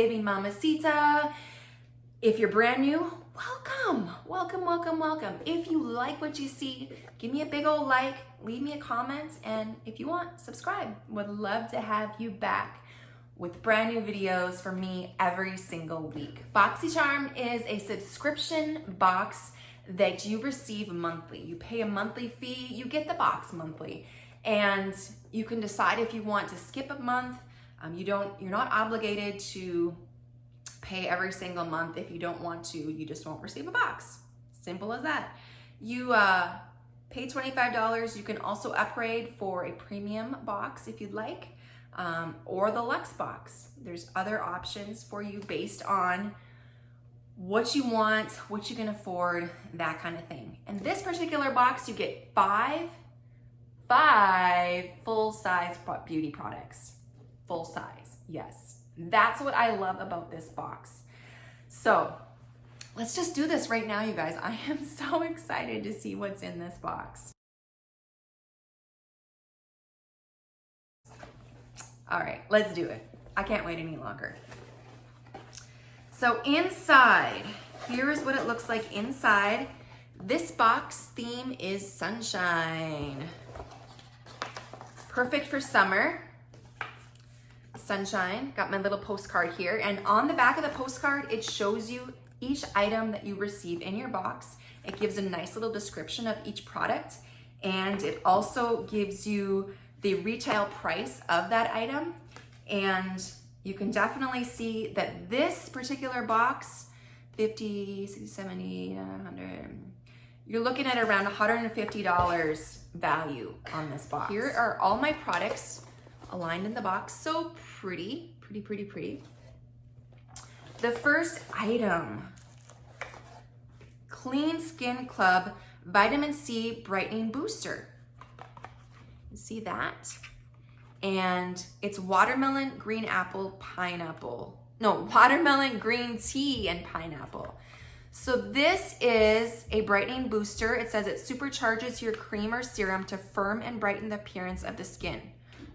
saving mamacita. If you're brand new, welcome, welcome, welcome, welcome. If you like what you see, give me a big old like, leave me a comment, and if you want, subscribe. Would love to have you back with brand new videos from me every single week. Boxycharm is a subscription box that you receive monthly. You pay a monthly fee, you get the box monthly, and you can decide if you want to skip a month. You're not obligated to pay every single month. If you don't want to, you just won't receive a box. Simple as that. You pay $25. You can also upgrade for a premium box if you'd like, or the Luxe box. There's other options for you based on what you want, what you can afford, that kind of thing. And this particular box, you get five full-size beauty products. Full size, yes. That's what I love about this box. So let's just do this right now, you guys. I am so excited to see what's in this box. All right, let's do it. I can't wait any longer. So inside, here's what it looks like inside. This box theme is sunshine. Perfect for summer. Sunshine. Got my little postcard here, and on the back of the postcard it shows you each item that you receive in your box. It gives a nice little description of each product, and it also gives you the retail price of that item. And you can definitely see that this particular box, 50, 60, 70, 100, you're looking at around $150 value on this box. Here are all my products aligned in the box. So pretty. The first item, Clean Skin Club Vitamin C Brightening Booster. You see that? And it's watermelon, green apple, pineapple. No, watermelon, green tea, and pineapple. So this is a brightening booster. It says it supercharges your cream or serum to firm and brighten the appearance of the skin,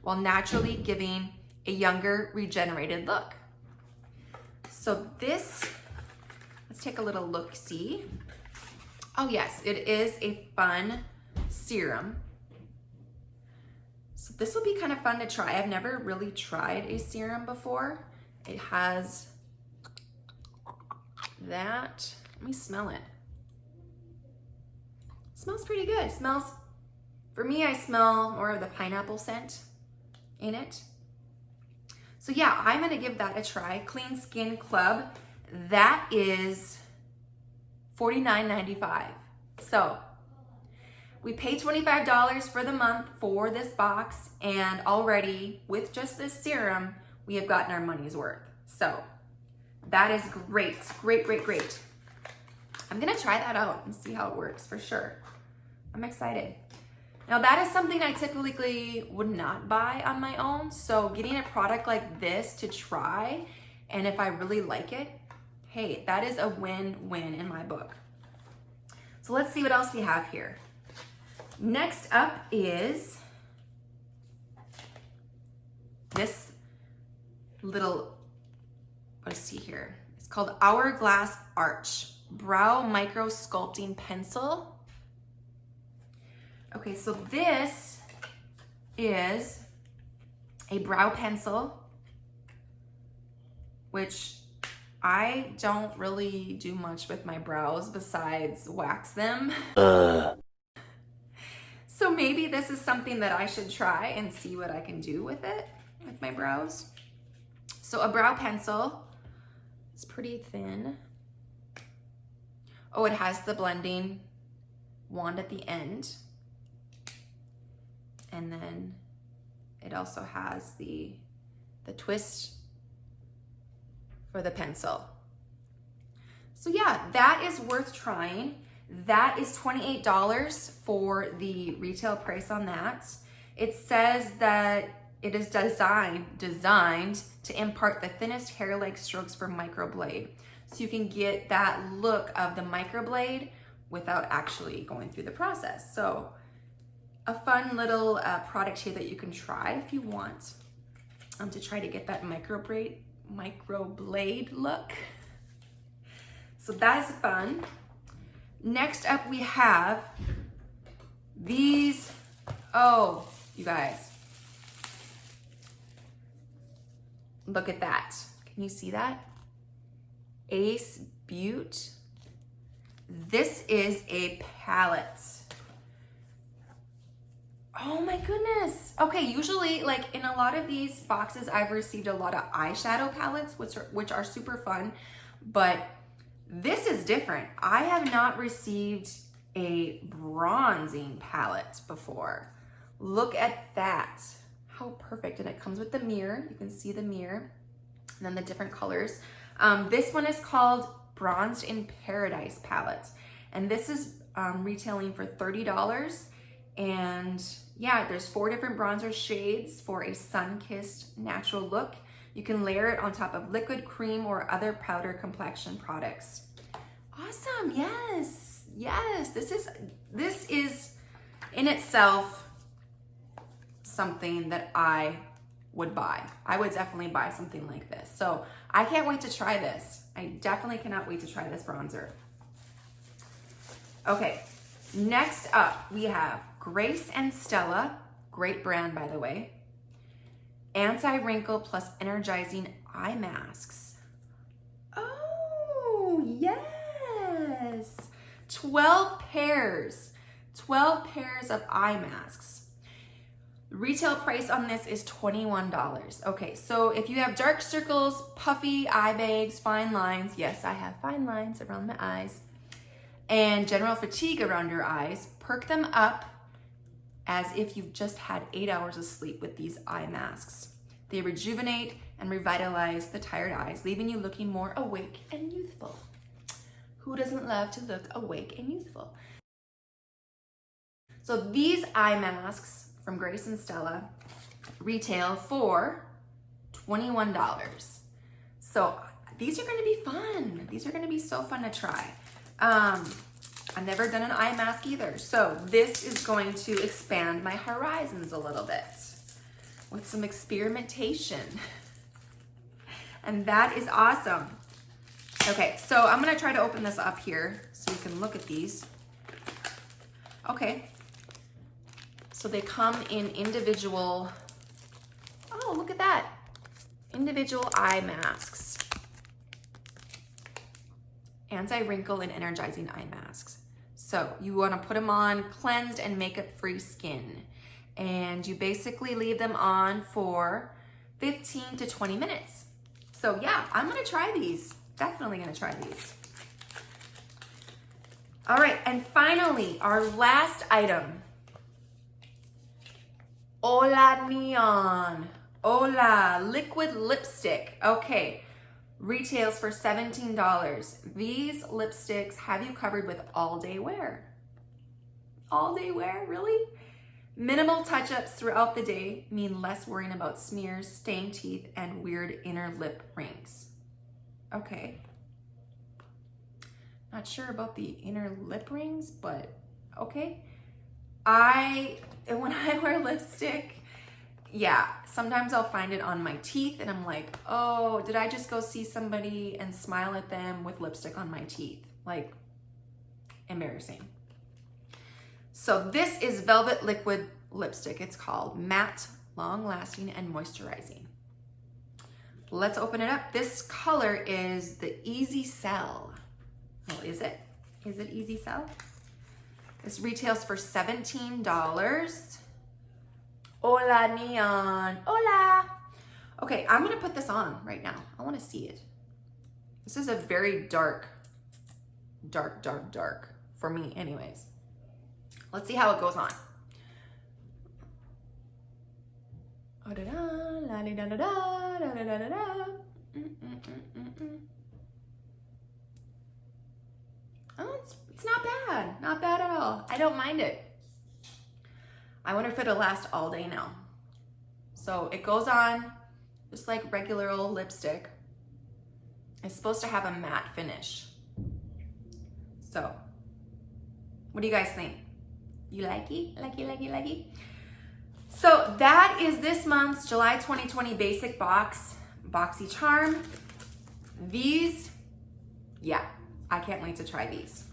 while naturally giving a younger, regenerated look. So this, let's take a little look-see. Oh yes, it is a fun serum. So this will be kind of fun to try. I've never really tried a serum before. It has that. Let me smell it. It smells pretty good. It smells, for me, I smell more of the pineapple scent in it. So yeah, I'm gonna give that a try. Clean Skin Club, that is $49.95. So we pay $25 for the month for this box, and already with just this serum, we have gotten our money's worth. So that is great, great. I'm gonna try that out and see how it works for sure. I'm excited. Now that is something I typically would not buy on my own, so getting a product like this to try, and if I really like it, hey, that is a win-win in my book. So let's see what else we have here. Next up is this little, let's see here. It's called Hourglass Arch Brow Micro Sculpting Pencil. Okay, so this is a brow pencil, which I don't really do much with my brows besides wax them. So maybe this is something that I should try and see what I can do with it, with my brows. So a brow pencil, it's pretty thin. Oh, it has the blending wand at the end. And then it also has the twist for the pencil. So yeah, that is worth trying. That is $28 for the retail price on that. It says that it is designed to impart the thinnest hair-like strokes for microblade. So you can get that look of the microblade without actually going through the process. So a fun little product here that you can try if you want to try to get that micro blade look. So that's fun. Next up we have these, oh, you guys. Look at that. Can you see that? Ace Beaute. This is a palette. Oh my goodness. Okay, usually like in a lot of these boxes, I've received a lot of eyeshadow palettes, which are super fun, but this is different. I have not received a bronzing palette before. Look at that. How perfect. And it comes with the mirror. You can see the mirror and then the different colors. This one is called Bronzed in Paradise palette. And this is retailing for $30. And yeah, there's 4 different bronzer shades for a sun-kissed natural look. You can layer it on top of liquid, cream, or other powder complexion products. Awesome, yes, yes. This is in itself something that I would buy. I would definitely buy something like this. So I can't wait to try this. I definitely cannot wait to try this bronzer. Okay, next up we have Grace and Stella, great brand by the way, anti-wrinkle plus energizing eye masks. Oh, yes. 12 pairs of eye masks. Retail price on this is $21. Okay, so if you have dark circles, puffy eye bags, fine lines, yes, I have fine lines around my eyes, and general fatigue around your eyes, perk them up as if you've just had 8 hours of sleep with these eye masks. They rejuvenate and revitalize the tired eyes, leaving you looking more awake and youthful. Who doesn't love to look awake and youthful? So these eye masks from Grace and Stella retail for $21. So these are gonna be fun. These are gonna be so fun to try. I've never done an eye mask either. So this is going to expand my horizons a little bit with some experimentation. And that is awesome. Okay, so I'm gonna try to open this up here so you can look at these. Okay. So they come in individual, oh, look at that. Individual eye masks. Anti-wrinkle and energizing eye masks. So you wanna put them on cleansed and makeup-free skin. And you basically leave them on for 15 to 20 minutes. So yeah, I'm gonna try these. Definitely gonna try these. All right, and finally, our last item. Hola Neon. Hola liquid lipstick. Okay, retails for $17. These lipsticks have you covered with all-day wear. All-day wear, really? Minimal touch-ups throughout the day mean less worrying about smears, stained teeth, and weird inner lip rings. Okay. Not sure about the inner lip rings, but okay. When I wear lipstick, yeah, sometimes I'll find it on my teeth and I'm like, oh, did I just go see somebody and smile at them with lipstick on my teeth? Like, embarrassing. So this is Velvet Liquid Lipstick. It's called Matte, Long Lasting, and Moisturizing. Let's open it up. This color is the Easy Sell. Oh, is it? Is it Easy Sell? This retails for $17. Hola Neon. Hola. Okay, I'm gonna put this on right now. I wanna see it. This is a very dark for me anyways. Let's see how it goes on. Oh, it's not bad. Not bad at all. I don't mind it. I wonder if it'll last all day now. So it goes on just like regular old lipstick. It's supposed to have a matte finish. So, what do you guys think? You like it? Like it? So that is this month's July 2020 basic box Boxycharm. These, yeah, I can't wait to try these.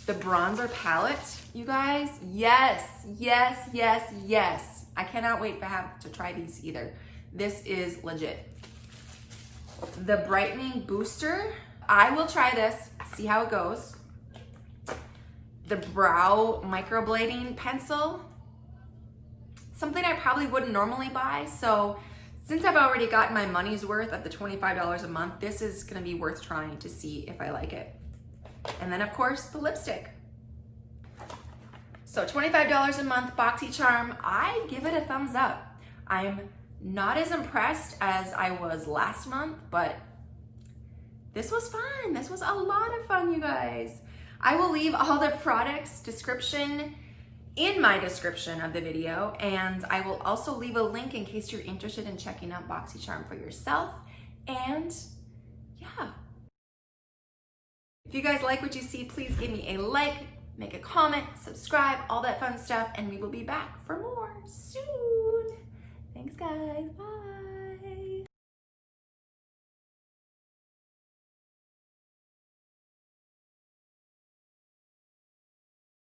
The bronzer palette, you guys, yes, yes, yes, yes. I cannot wait to try these either. This is legit. The brightening booster, I will try this, see how it goes. The brow microblading pencil, something I probably wouldn't normally buy. So since I've already gotten my money's worth at the $25 a month, this is gonna be worth trying to see if I like it. And then of course, the lipstick. So $25 a month, Boxycharm, I give it a thumbs up. I'm not as impressed as I was last month, but this was fun. This was a lot of fun, you guys. I will leave all the products description in my description of the video, and I will also leave a link in case you're interested in checking out Boxycharm for yourself. And yeah. If you guys like what you see, please give me a like, make a comment, subscribe, all that fun stuff, and we will be back for more soon. Thanks, guys. Bye.